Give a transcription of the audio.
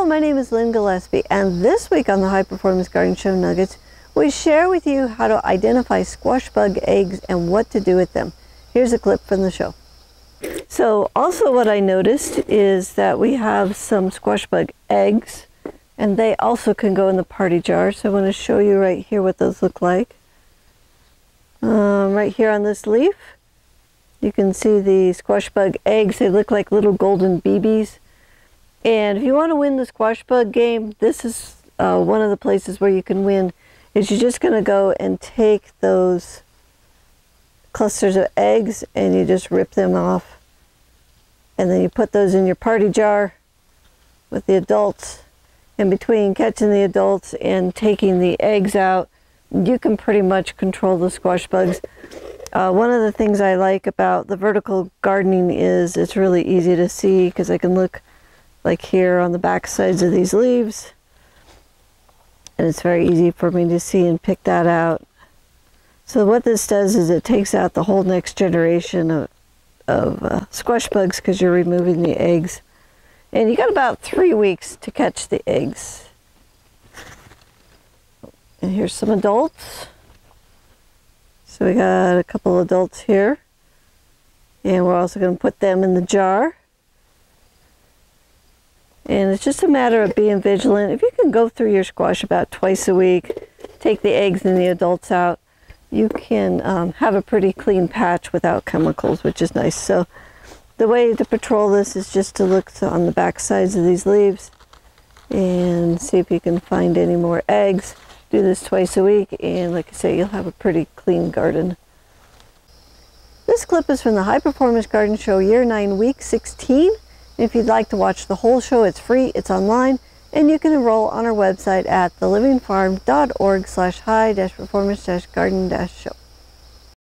my name is Lynn Gillespie, and this week on the High Performance Garden Show Nuggets, we share with you how to identify squash bug eggs and what to do with them. Here's a clip from the show. So also what I noticed is that we have some squash bug eggs, and they also can go in the party jar. So I want to show you right here what those look like. Right here on this leaf, you can see the squash bug eggs. They look like little golden BBs. And if you want to win the squash bug game, this is one of the places where you can win. Is you're just going to go and take those clusters of eggs and you just rip them off. And then you put those in your party jar with the adults. And between catching the adults and taking the eggs out, you can pretty much control the squash bugs. One of the things I like about the vertical gardening is it's really easy to see, because I can look like here on the back sides of these leaves, and it's very easy for me to see and pick that out. So what this does is it takes out the whole next generation of squash bugs, because you're removing the eggs. And you got about 3 weeks to catch the eggs. And here's some adults. So we got a couple adults here. And we're also going to put them in the jar. And it's just a matter of being vigilant. If you can go through your squash about twice a week, take the eggs and the adults out, you can have a pretty clean patch without chemicals, which is nice. So the way to patrol this is just to look on the back sides of these leaves and see if you can find any more eggs. Do this twice a week, and like I say, you'll have a pretty clean garden. This clip is from the High Performance Garden Show Year 9, Week 16. If you'd like to watch the whole show, it's free, it's online, and you can enroll on our website at thelivingfarm.org/high-performance-garden-show.